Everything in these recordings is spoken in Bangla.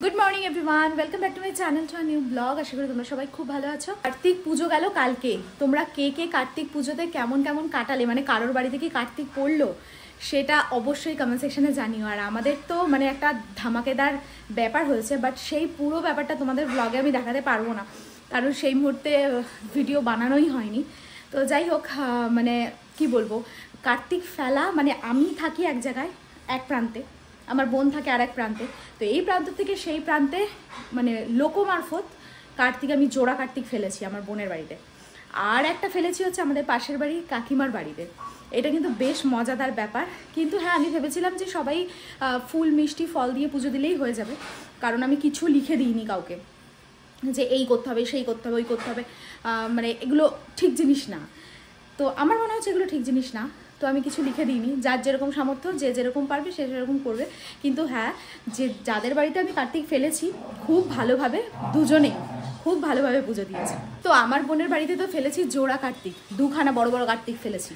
Good morning everyone, welcome back to my channel to a new blog. আশা করি তোমরা সবাই খুব ভালো আছো। কার্তিক পুজো গেল কালকে। তোমরা কে কে কার্তিক পুজোতে কেমন কেমন কাটালে, মানে কারোর বাড়িতে কি কার্তিক পড়লো সেটা অবশ্যই কমেন্ট সেকশনে জানিও। আর আমাদের তো মানে একটা ধামাকেদার ব্যাপার হয়েছে, বাট সেই পুরো ব্যাপারটা তোমাদের ব্লগে আমি দেখাতে পারবো না, কারণ সেই মুহূর্তে ভিডিও বানানোই হয়নি। তো যাই হোক, মানে কি বলবো, কার্তিক ফেলা মানে আমি থাকি এক জায়গায় এক প্রান্তে, আমার বোন থাকে আর এক প্রান্তে। তো এই প্রান্ত থেকে সেই প্রান্তে মানে লোকো মারফত কার্তিক আমি জোড়া কার্তিক ফেলেছি আমার বোনের বাড়িতে, আর একটা ফেলেছি হচ্ছে আমাদের পাশের বাড়ি কাকিমার বাড়িতে। এটা কিন্তু বেশ মজাদার ব্যাপার। কিন্তু হ্যাঁ, আমি ভেবেছিলাম যে সবাই ফুল মিষ্টি ফল দিয়ে পুজো দিলেই হয়ে যাবে, কারণ আমি কিছু লিখে দিইনি কাউকে যে এই করতে হবে সেই করতে হবে ওই করতে হবে, মানে এগুলো ঠিক জিনিস না। তো আমার মনে হচ্ছে এগুলো ঠিক জিনিস না, তো আমি কিছু লিখে দিইনি। যার যেরকম সামর্থ্য, যে যেরকম পারবে সে সেরকম করবে। কিন্তু হ্যাঁ, যে যাদের বাড়িতে আমি কার্তিক ফেলেছি খুব ভালোভাবে, দুজনেই খুব ভালোভাবে পুজো দিয়েছে। তো আমার বোনের বাড়িতে তো ফেলেছি জোড়া কার্তিক, দুখানা বড় বড় কার্তিক ফেলেছি,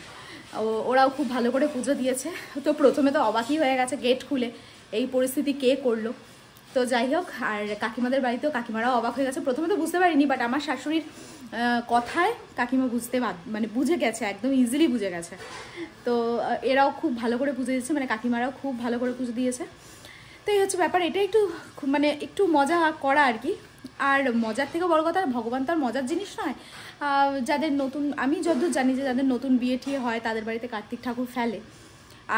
ওরাও খুব ভালো করে পুজো দিয়েছে। তো প্রথমে তো অবাকই হয়ে গেছে, গেট খুলে এই পরিস্থিতি কে করলো। তো যাই হোক, আর কাকিমাদের বাড়িতেও কাকিমারাও অবাক হয়ে গেছে। প্রথমে তো বুঝতে পারিনি, বাট আমার শাশুড়ির কথায় কাকিমা মানে বুঝে গেছে, একদম ইজিলি বুঝে গেছে। তো এরাও খুব ভালো করে পুজো দিয়েছে, মানে কাকিমারাও খুব ভালো করে পুজো দিয়েছে। তো এই হচ্ছে ব্যাপার। এটা একটু মানে একটু মজা করা আর কি। আর মজার থেকেও বড় কথা, ভগবান তো আর মজার জিনিস নয়। যাদের নতুন, আমি যতদূর জানি যে যাদের নতুন বিয়ে টিয়ে হয় তাদের বাড়িতে কার্তিক ঠাকুর ফেলে।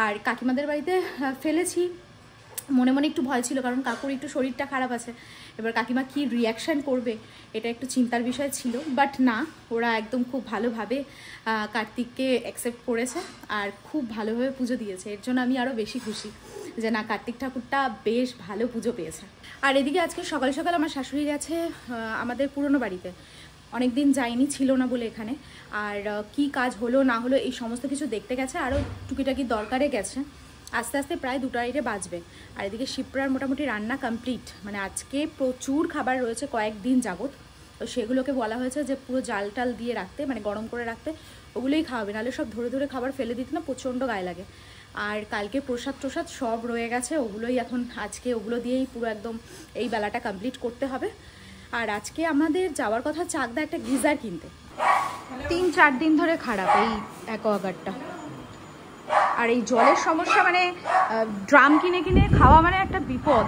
আর কাকিমাদের বাড়িতে ফেলেছি, মনে মনে একটু ভয় ছিল, কারণ কাকুর একটু শরীরটা খারাপ আছে। এবার কাকিমা কি রিয়াকশান করবে এটা একটু চিন্তার বিষয় ছিল, বাট না, ওরা একদম খুব ভালোভাবে কার্তিককে অ্যাকসেপ্ট করেছে আর খুব ভালোভাবে পুজো দিয়েছে। এর জন্য আমি আরও বেশি খুশি যে না, কার্তিক ঠাকুরটা বেশ ভালো পুজো পেয়েছে। আর এদিকে আজকে সকাল সকাল আমার শাশুড়ি গেছে আমাদের পুরনো বাড়িতে, অনেক দিন যায়নি, ছিল না বলে এখানে। আর কি কাজ হলো না হলো এই সমস্ত কিছু দেখতে গেছে, আরও টুকিটাকি দরকারে গেছে। আস্তে আস্তে প্রায় 2টা বাজবে। আর এদিকে শিপ্রার মোটামুটি রান্না কমপ্লিট, মানে আজকে প্রচুর খাবার রয়েছে কয়েকদিন যাবত। তো সেগুলোকে বলা হয়েছে যে পুরো জাল টাল দিয়ে রাখতে, মানে গরম করে রাখতে, ওগুলোই খাওয়াবে, নাহলে সব ধরে ধরে খাবার ফেলে দিতে না প্রচণ্ড গায়ে লাগে। আর কালকে প্রসাদ টোসাদ সব রয়ে গেছে, ওগুলোই এখন আজকে ওগুলো দিয়েই পুরো একদম এই বেলাটা কমপ্লিট করতে হবে। আর আজকে আমাদের যাওয়ার কথা চাকদা একটা গিজার কিনতে, 3-4 দিন ধরে খারাপ এই অ্যাকোয়াগার্ডটা। আর এই জলের সমস্যা, মানে ড্রাম কিনে কিনে খাওয়া মানে একটা বিপদ।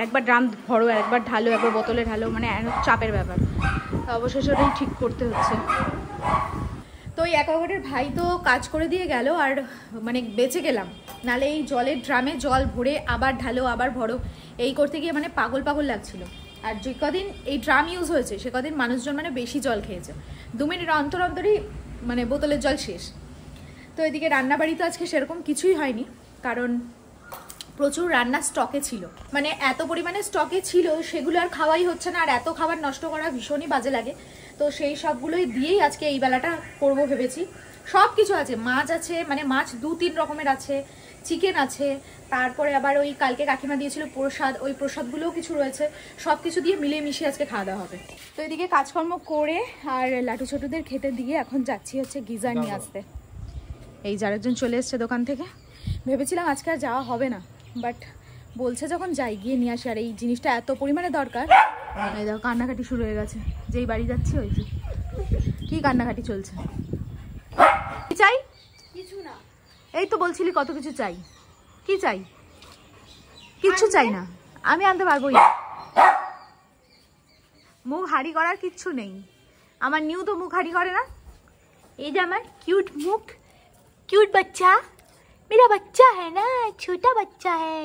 একবার ড্রাম ভরো, একবার ঢালো, একবার বোতলে ঢালো, মানে চাপের ব্যাপার। তো অবশেষে ওটাই ঠিক করতে হচ্ছে। তো এই অ্যাকোয়াগার্ডের ভাই তো কাজ করে দিয়ে গেল, আর মানে বেঁচে গেলাম। নালে এই জলের ড্রামে জল ভরে আবার ঢালো আবার ভরো, এই করতে গিয়ে মানে পাগল পাগল লাগছিল। আর যে কদিন এই ড্রাম ইউজ হয়েছে সে কদিন মানুষজন মানে বেশি জল খেয়েছে, 2 মিনিট অন্তর অন্তরই মানে বোতলের জল শেষ। তো এদিকে রান্নাবাড়ি তো আজকে সেরকম কিছুই হয়নি, কারণ প্রচুর রান্না স্টকে ছিল, মানে এত পরিমাণে স্টকে ছিল সেগুলো আর খাওয়াই হচ্ছে না। আর এত খাবার নষ্ট করা ভীষণই বাজে লাগে। তো সেই সবগুলোই দিয়েই আজকে এই বেলাটা করব ভেবেছি। সব কিছু আছে, মাছ আছে, মানে মাছ 2-3 রকমের আছে, চিকেন আছে, তারপরে আবার ওই কালকে কাকিমা দিয়েছিল প্রসাদ, ওই প্রসাদগুলোও কিছু রয়েছে। সব কিছু দিয়ে মিলিয়ে মিশিয়ে আজকে খাওয়া দাওয়া হবে। তো এদিকে কাজকর্ম করে আর লাটু ছোটুদের খেতে দিয়ে এখন যাচ্ছি হচ্ছে গিজার নিয়ে আসতে। এই যারেকজন চলে এসছে দোকান থেকে। ভেবেছিলাম আজকে আর যাওয়া হবে না, বাট বলছে যখন যাই গিয়ে নিয়ে আসি। আর এই জিনিসটা এত পরিমাণে দরকার। এই দেখো কান্নাকাটি শুরু হয়ে গেছে, যেই বাড়ি যাচ্ছি ওই যে কি কান্নাকাটি চলছে। কি চাই? কিছু না, এই তো বলছিলি কত কিছু চাই। কি চাই? কিচ্ছু চাই না, আমি আনতে পারবোই না। মুখ হাড়ি করার কিচ্ছু নেই আমার, নিউ তো মুখ হাড়ি করে না। এই যে আমার কিউট মুখ, क्यूट बच्चा, मेरा बच्चा है ना, छोटा बच्चा है।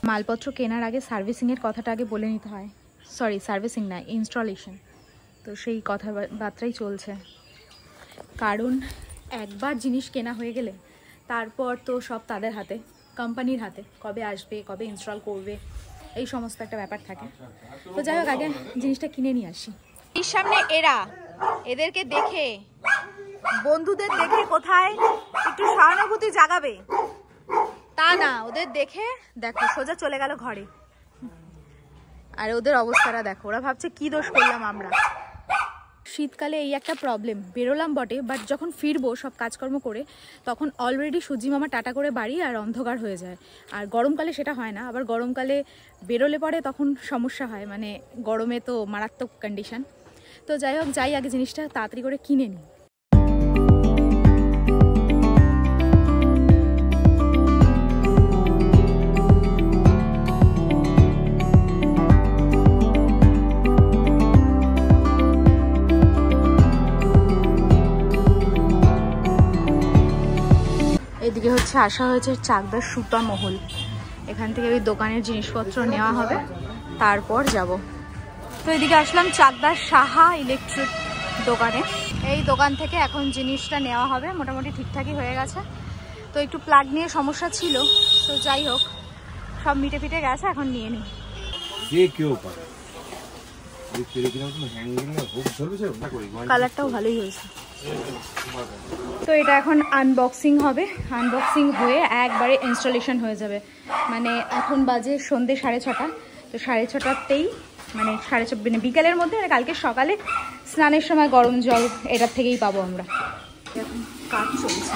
মালপত্র কেনার আগে সার্ভিসিংয়ের কথাটা আগে বলে নিতে হয়। সরি, সার্ভিসিং না, ইনস্টলেশন। তো সেই কথাবার্তাই চলছে, কারণ একবার জিনিস কেনা হয়ে গেলে তারপর তো সব তাদের হাতে, কোম্পানির হাতে, কবে আসবে কবে ইনস্টল করবে এই সমস্ত একটা ব্যাপার থাকে। তো যাই হোক, আগে জিনিসটা কিনে নিয়ে আসি। এর সামনে এদেরকে দেখে, বন্ধুদের দেখে কোথায় একটু সহানুভূতি জাগাবে তা না, ওদের দেখে দেখো সোজা চলে গেল ঘরে। আর ওদের অবস্থাটা দেখো, ওরা ভাবছে কি দোষ করলাম আমরা। শীতকালে এই একটা প্রবলেম, বেরোলাম বটে বাট যখন ফিরবো সব কাজকর্ম করে তখন অলরেডি সূর্যি মামা টাটা করে বাড়ি আর অন্ধকার হয়ে যায়। আর গরমকালে সেটা হয় না, আবার গরমকালে বেরোলে পরে তখন সমস্যা হয়, মানে গরমে তো মারাত্মক কন্ডিশন। তো যাই হোক, যাই আগে জিনিসটা তাড়াতাড়ি করে কিনে নিই। এদিকে হচ্ছে আসা হয়েছে চাকদার সুতা মহল, এখান থেকে ওই দোকানের জিনিসপত্র নেওয়া হবে, তারপর যাব। তো এদিকে আসলাম চাকদার সাহা ইলেকট্রিক দোকানে। এই দোকান থেকে এখন জিনিসটা নেওয়া হবে, মোটামুটি ঠিকঠাকই হয়ে গেছে। তো একটু প্লাগ নিয়ে সমস্যা ছিল, তো যাই হোক সব মিটে ফিটে গেছে, এখন নিয়ে নিই। কালারটাও ভালোই হয়েছে। তো এটা এখন আনবক্সিং হবে, আনবক্সিং হয়ে একবারে ইনস্টলেশন হয়ে যাবে। মানে এখন বাজে সন্ধ্যে 6:30, তো 6:30তেই মানে মানে বিকেলের মধ্যে, মানে কালকে সকালে স্নানের সময় গরম জল এটার থেকেই পাবো আমরা। এখন কাজ চলছে।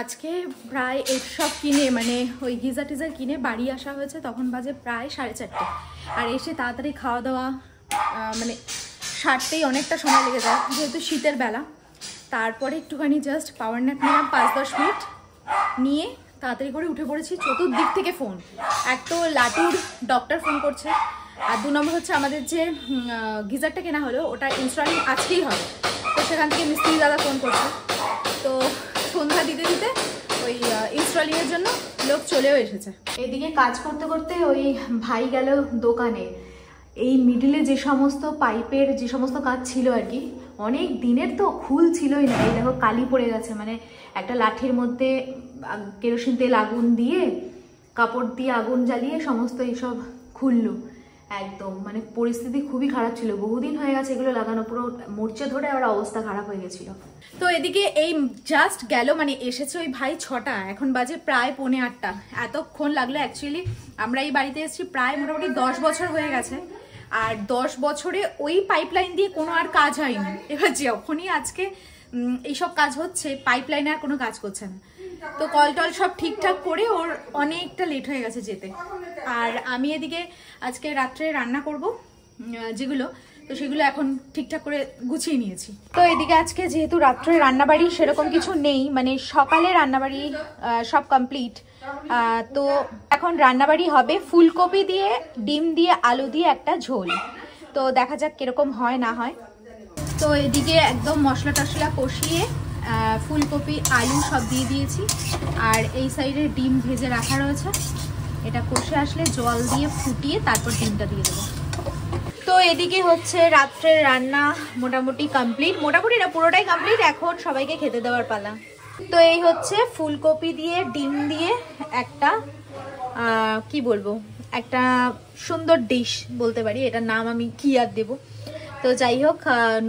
আজকে প্রায় এসব কিনে, মানে ওই গিজার টিজার কিনে বাড়ি আসা হয়েছে, তখন বাজে প্রায় 4:30। আর এসে তাড়াতাড়ি খাওয়া দাওয়া মানে সারতেই অনেকটা সময় লেগে যায়, যেহেতু শীতের বেলা। তারপরে একটুখানি জাস্ট পাওয়ার ন্যাপ নিলাম 5-10 মিনিট, নিয়ে তাড়াতাড়ি করে উঠে পড়েছি। চতুর্দিক থেকে ফোন, এক তো লাটুর ডক্টর ফোন করছে, আর 2 নম্বর হচ্ছে আমাদের যে গিজারটা কেনা হলো ওটা ইনস্টলিং আজকেই হবে, তো সেখান থেকে মিস্ত্রি দাদা ফোন করছে। তো সন্ধ্যা দিতে দিতে ওই ইনস্টলিংয়ের জন্য লোক চলেও এসেছে। এদিকে কাজ করতে করতে ওই ভাই গেল দোকানে। এই মিডিলে যে সমস্ত পাইপের যে সমস্ত কাজ ছিল আর কি, অনেক দিনের তো খুল ছিলই না। এই দেখো কালি পড়ে গেছে, মানে একটা লাঠির মধ্যে কেরোসিন তেল আগুন দিয়ে কাপড় দিয়ে আগুন জ্বালিয়ে সমস্ত এইসব খুললো একদম। মানে পরিস্থিতি খুবই খারাপ ছিল, বহুদিন হয়ে গেছে এগুলো লাগানো, পুরো মরচে ধরে আবার অবস্থা খারাপ হয়ে গেছিল। তো এদিকে এই জাস্ট গেল, মানে এসেছে ওই ভাই 6টা, এখন বাজে প্রায় 7:45। এতক্ষণ লাগলো। অ্যাকচুয়ালি আমরা এই বাড়িতে এসেছি প্রায় মোটামুটি 10 বছর হয়ে গেছে, আর 10 বছরে ওই পাইপলাইন দিয়ে কোনো আর কাজ হয়নি। এবার যখনই আজকে এইসব কাজ হচ্ছে, পাইপলাইনে আর কোনো কাজ করছে না। তো কল টল সব ঠিকঠাক করে ওর অনেকটা লেট হয়ে গেছে যেতে। আর আমি এদিকে আজকে রাত্রে রান্না করব যেগুলো, তো সেগুলো এখন ঠিকঠাক করে গুছিয়ে নিয়েছি। তো এদিকে আজকে যেহেতু রাত্রে রান্নাবাড়ি সেরকম কিছু নেই, মানে সকালে রান্নাবাড়ি সব কমপ্লিট। তো এখন রান্নাবাড়ি হবে ফুলকপি দিয়ে, ডিম দিয়ে, আলু দিয়ে একটা ঝোল। তো দেখা যাক কিরকম হয় না হয়। তো এদিকে একদম মশলা টশলা কষিয়ে ফুলকপি আলু সব দিয়ে দিয়েছি, আর এই সাইডে ডিম ভেজে রাখা রয়েছে। এটা কষে আসলে জল দিয়ে ফুটিয়ে তারপর ডিমটা দিয়ে দেবো। তো এদিকে হচ্ছে রাত্রের রান্না মোটামুটি কমপ্লিট, মোটামুটি না পুরোটাই কমপ্লিট, এখন সবাইকে খেতে দেওয়ার পালা। তো এই হচ্ছে ফুলকপি দিয়ে ডিম দিয়ে একটা কি বলবো, একটা সুন্দর ডিশ বলতে পারি, এটার নাম আমি কি আর দেবো। তো যাই হোক,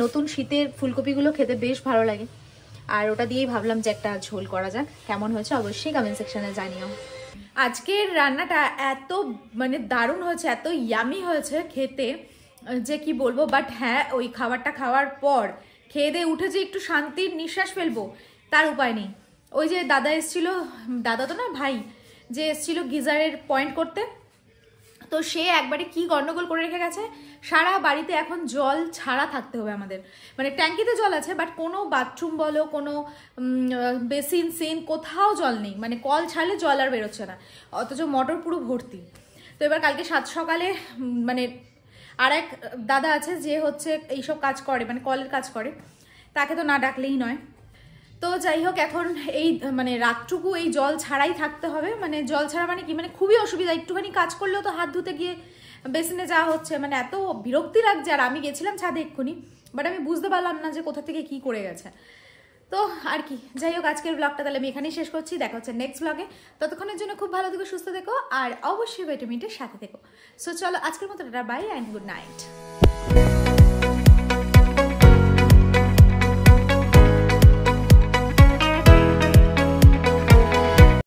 নতুন শীতের ফুলকপিগুলো খেতে বেশ ভালো লাগে, আর ওটা দিয়েই ভাবলাম যে একটা ঝোল করা যাক। কেমন হয়েছে অবশ্যই কমেন্ট সেকশনে জানিও। আজকের রান্নাটা এত মানে দারুণ হয়েছে, এত ইয়ামি হয়েছে খেতে যে কি বলবো। বাট হ্যাঁ, ওই খাবারটা খাওয়ার পর খেয়ে দিয়ে উঠে যে একটু শান্তির নিঃশ্বাস ফেলবো তার উপায় নেই। ওই যে দাদা এসেছিল, দাদা তো না ভাই, যে এসেছিল গিজারের পয়েন্ট করতে, তো সে একবারে কি গন্ডগোল করে রেখে গেছে। সারা বাড়িতে এখন জল ছাড়া থাকতে হবে আমাদের, মানে ট্যাঙ্কিতে জল আছে বাট কোনো বাথরুম বলো, কোনো বেসিন সিন কোথাও জল নেই, মানে কল ছাড়লে জল আর বেরোচ্ছে না, অথচ মোটর পুরো ভর্তি। তো এবার কালকে 7 সকালে মানে আর এক দাদা আছে যে হচ্ছে এইসব কাজ করে, মানে কলের কাজ করে, তাকে তো না ডাকলেই নয়। তো যাই হোক, এখন এই মানে রাতটুকু এই জল ছাড়াই থাকতে হবে। মানে জল ছাড়া মানে কি, মানে খুবই অসুবিধা। একটুখানি কাজ করলেও তো হাত ধুতে গিয়ে বেসিনে যাওয়া হচ্ছে, মানে এত বিরক্তি লাগছে। আর আমি গেছিলাম ছাদে এক্ষুনি, বাট আমি বুঝতে পারলাম না যে কোথা থেকে কি করে গেছে। তো আর কি, যাই হোক আজকের ব্লগটা তাহলে আমি এখানেই শেষ করছি। দেখা হচ্ছে নেক্সট ব্লগে। ততক্ষণের জন্য খুব ভালো থেকো, সুস্থ থেকো, আর অবশ্যই ভিটামিনটার সাথে থেকো। সো চলো আজকের মতো tata, bye and good night.